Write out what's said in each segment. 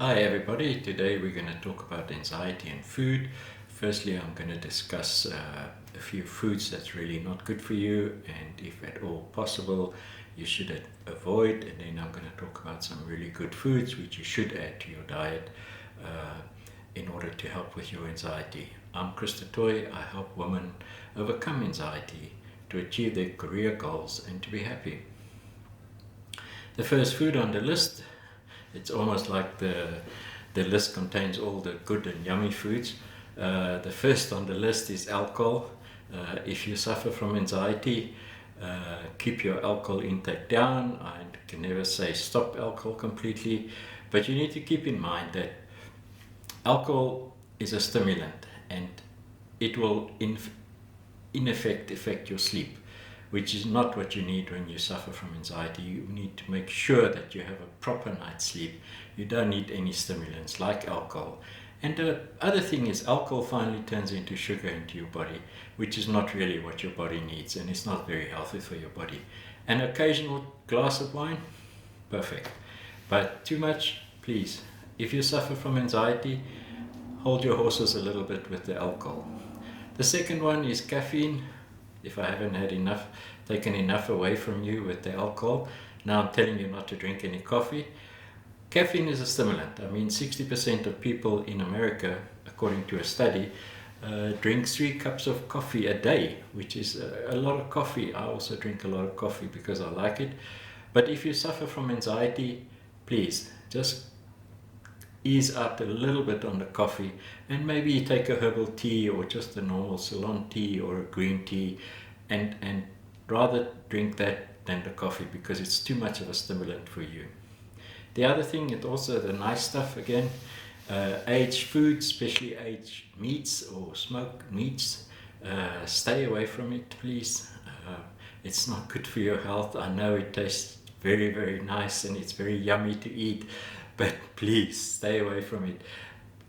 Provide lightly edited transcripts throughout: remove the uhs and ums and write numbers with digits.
Hi everybody, today we're going to talk about anxiety and food. Firstly, I'm going to discuss a few foods that's really not good for you and if at all possible you should avoid, and then I'm going to talk about some really good foods which you should add to your diet in order to help with your anxiety. I'm Toit. I help women overcome anxiety to achieve their career goals and to be happy. The first food on the list, it's almost like the list contains all the good and yummy foods. The first on the list is alcohol. If you suffer from anxiety, keep your alcohol intake down. I can never say stop alcohol completely, but you need to keep in mind that alcohol is a stimulant and it will in effect affect your sleep, which is not what you need when you suffer from anxiety. You need to make sure that you have a proper night's sleep. You don't need any stimulants like alcohol. And the other thing is alcohol finally turns into sugar into your body, which is not really what your body needs, and it's not very healthy for your body. An occasional glass of wine, perfect. But too much, please. If you suffer from anxiety, hold your horses a little bit with the alcohol. The second one is caffeine. If I haven't had enough, taken enough away from you with the alcohol, now I'm telling you not to drink any coffee. Caffeine is a stimulant. I mean, 60% of people in America, according to a study, drink 3 cups of coffee a day, which is a lot of coffee. I also drink a lot of coffee because I like it. But if you suffer from anxiety, please just ease out a little bit on the coffee, and maybe you take a herbal tea or just a normal Ceylon tea or a green tea, and rather drink that than the coffee because it's too much of a stimulant for you. The other thing, and also the nice stuff again, aged foods, especially aged meats or smoked meats, stay away from it, please. It's not good for your health. I know it tastes very, very nice and it's very yummy to eat, but please stay away from it.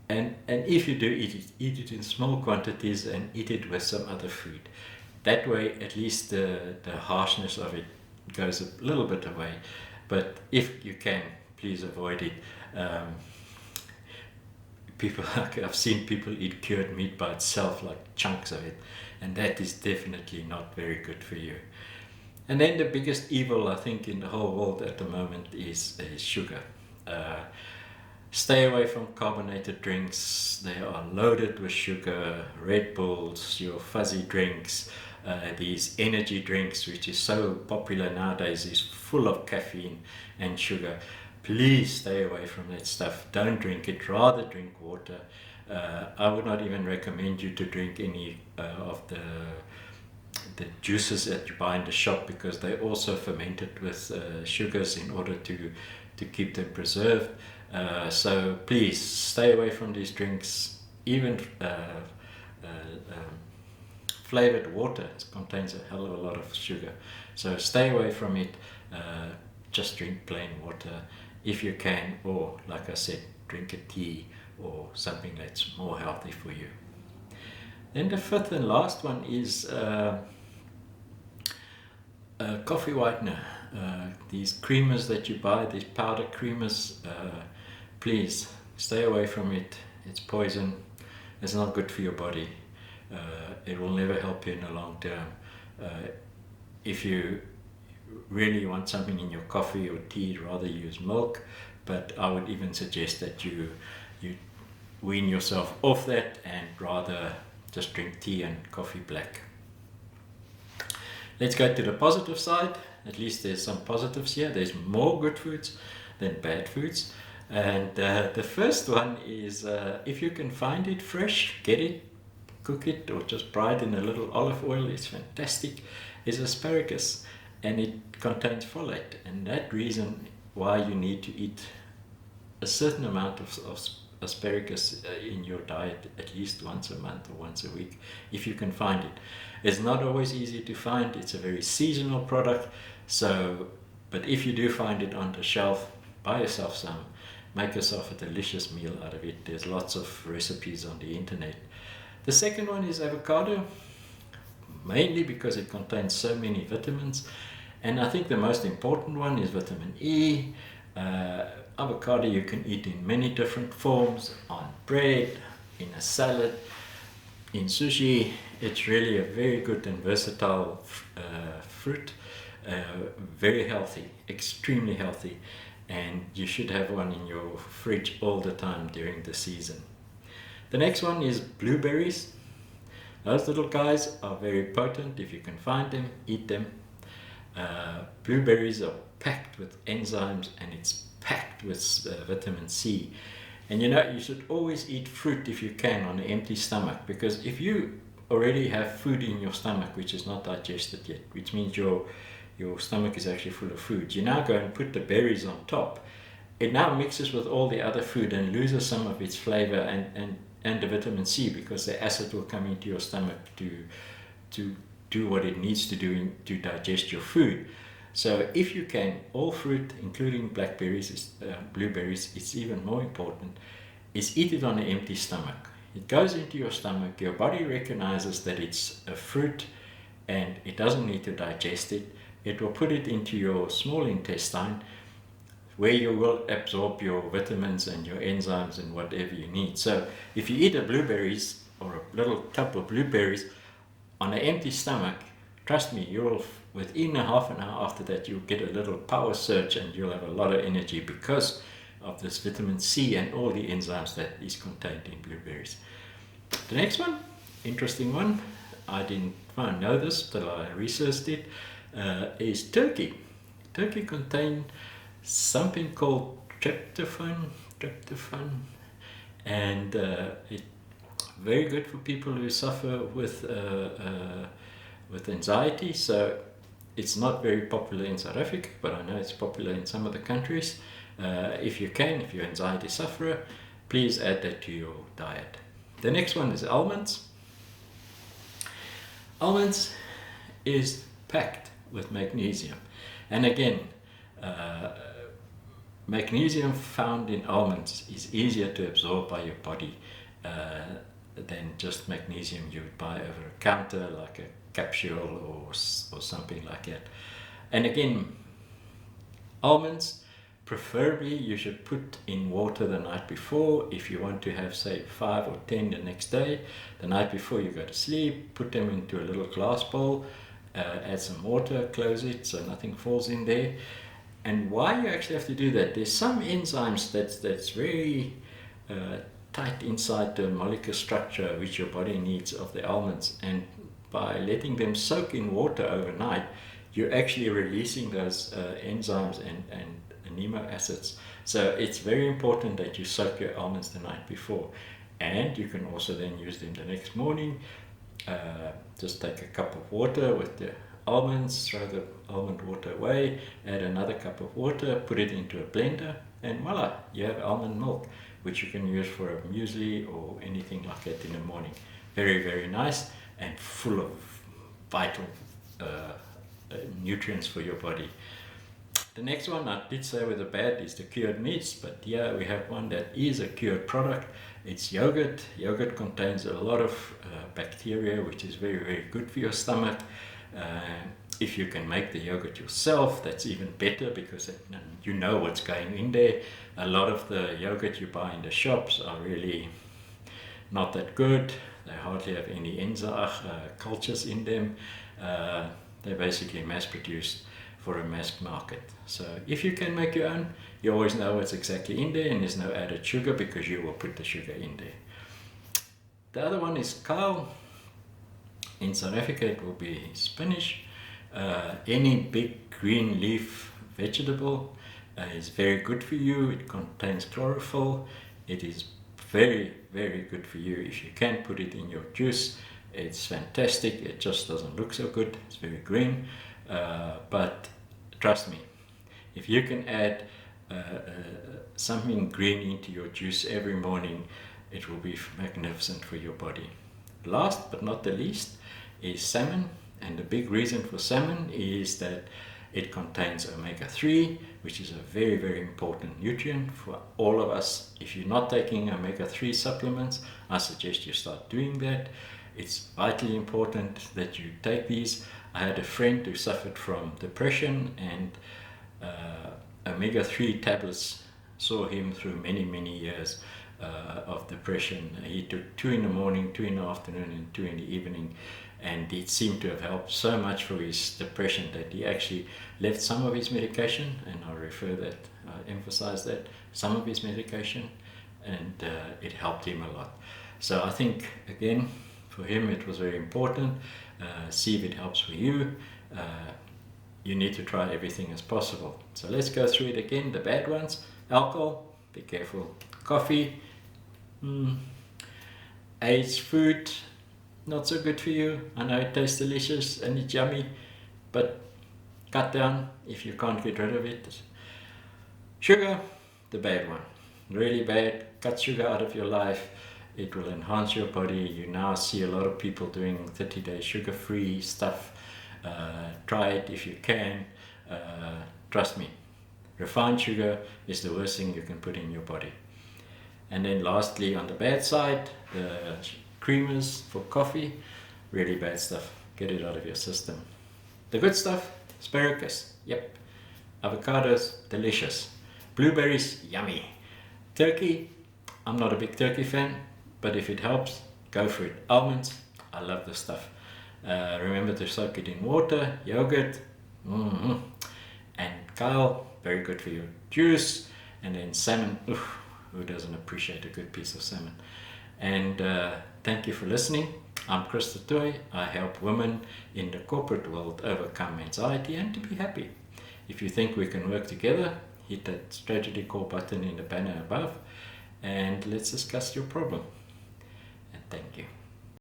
And if you do eat it in small quantities and eat it with some other food. That way, at least the harshness of it goes a little bit away. But if you can, please avoid it. I've seen people eat cured meat by itself, like chunks of it, and that is definitely not very good for you. And then the biggest evil, I think, in the whole world at the moment is sugar. Stay away from carbonated drinks. They are loaded with sugar. Red Bulls, your fuzzy drinks, these energy drinks, which is so popular nowadays, is full of caffeine and sugar. Please stay away from that stuff. Don't drink it. Rather drink water. I would not even recommend you to drink any of the juices that you buy in the shop, because they also fermented with sugars in order to keep them preserved. So please stay away from these drinks. Even flavored water contains a hell of a lot of sugar, so stay away from it. Just drink plain water if you can, or like I said, drink a tea or something that's more healthy for you. Then the fifth and last one is coffee whitener. These creamers that you buy, these powder creamers, please stay away from it. It's poison. It's not good for your body. It will never help you in the long term. If you really want something in your coffee or tea, rather use milk, but I would even suggest that you wean yourself off that and rather just drink tea and coffee black. Let's go to the positive side. At least there's some positives here. There's more good foods than bad foods. And the first one is, if you can find it fresh, get it, cook it, or just fry it in a little olive oil. It's fantastic. Is asparagus, and it contains folate. And that reason why you need to eat a certain amount of asparagus in your diet at least once a month or once a week, if you can find it. It's not always easy to find. It's a very seasonal product. So, but if you do find it on the shelf, buy yourself some. Make yourself a delicious meal out of it. There's lots of recipes on the internet. The second one is avocado, mainly because it contains so many vitamins. And I think the most important one is vitamin E. avocado you can eat in many different forms, on bread, in a salad, in sushi. It's really a very good and versatile fruit, very healthy, extremely healthy, and you should have one in your fridge all the time during the season. The next one is blueberries. Those little guys are very potent. If you can find them, eat them. Blueberries are packed with enzymes, and it's packed with vitamin C. And you know, you should always eat fruit if you can on an empty stomach, because if you already have food in your stomach which is not digested yet, which means your stomach is actually full of food, you now go and put the berries on top. It now mixes with all the other food and loses some of its flavor and the vitamin C, because the acid will come into your stomach to do what it needs to do to digest your food. So if you can, all fruit, including blackberries, blueberries, it's even more important, is eat it on an empty stomach. It goes into your stomach, your body recognizes that it's a fruit and it doesn't need to digest it. It will put it into your small intestine, where you will absorb your vitamins and your enzymes and whatever you need. So if you eat a blueberries or a little cup of blueberries on an empty stomach, trust me, you'll within a half an hour after that you'll get a little power surge and you'll have a lot of energy because of this vitamin C and all the enzymes that is contained in blueberries. The next one, interesting one, I didn't know this till I researched it, is turkey. Turkey contains something called tryptophan, and it's very good for people who suffer with anxiety. So it's not very popular in South Africa, but I know it's popular in some of the countries. If you can, if you're an anxiety sufferer, please add that to your diet. The next one is almonds. Almonds is packed with magnesium, and again, magnesium found in almonds is easier to absorb by your body than just magnesium you would buy over a counter, like a capsule or something like that. And again, almonds, preferably you should put in water the night before. If you want to have, say, 5 or 10 the next day, the night before you go to sleep, put them into a little glass bowl, add some water, close it so nothing falls in there. And why you actually have to do that, there's some enzymes that's very tight inside the molecular structure which your body needs of the almonds, and by letting them soak in water overnight, you're actually releasing those enzymes and amino acids. So it's very important that you soak your almonds the night before, and you can also then use them the next morning. Just take a cup of water with the almonds, throw the almond water away, add another cup of water, put it into a blender, and voila, you have almond milk, which you can use for a muesli or anything like that in the morning. Very, very nice and full of vital nutrients for your body. The next one, I did say with the bad, is the cured meats, but yeah, we have one that is a cured product. It's yogurt. Yogurt contains a lot of bacteria, which is very, very good for your stomach. If you can make the yogurt yourself, that's even better, because you know what's going in there. A lot of the yogurt you buy in the shops are really not that good. They hardly have any enzyme cultures in them. They're basically mass produced for a mass market. So if you can make your own, you always know what's exactly in there, and there's no added sugar because you will put the sugar in there. The other one is kale. In South Africa it will be spinach. Any big green leaf vegetable is very good for you. It contains chlorophyll. It is very, very good for you. If you can put it in your juice, it's fantastic. It just doesn't look so good. It's very green, but trust me, if you can add something green into your juice every morning, it will be magnificent for your body. Last but not the least is salmon, and the big reason for salmon is that it contains omega-3, which is a very, very important nutrient for all of us. If you're not taking omega-3 supplements, I suggest you start doing that. It's vitally important that you take these. I had a friend who suffered from depression, and omega-3 tablets saw him through many years of depression. He took 2 in the morning, 2 in the afternoon, and 2 in the evening, and it seemed to have helped so much for his depression that he actually left some of his medication, and I emphasize that, some of his medication, and it helped him a lot. So I think, again, for him it was very important. See if it helps for you. You need to try everything as possible. So let's go through it again. The bad ones: alcohol, be careful; coffee, aged food, not so good for you. I know it tastes delicious and it's yummy, but cut down if you can't get rid of it. Sugar, the bad one, really bad. Cut sugar out of your life. It will enhance your body. You now see a lot of people doing 30-day sugar-free stuff. Try it if you can. Trust me, refined sugar is the worst thing you can put in your body. And then lastly, on the bad side, the creamers for coffee, really bad stuff. Get it out of your system. The good stuff: asparagus, yep. Avocados, delicious. Blueberries, yummy. Turkey, I'm not a big turkey fan, but if it helps, go for it. Almonds, I love this stuff. Remember to soak it in water. Yogurt, and kale, very good for your juice. And then salmon, who doesn't appreciate a good piece of salmon? And thank you for listening. I'm Chris the Toit. I help women in the corporate world overcome anxiety and to be happy. If you think we can work together, hit that strategy call button in the banner above, and let's discuss your problem. And thank you.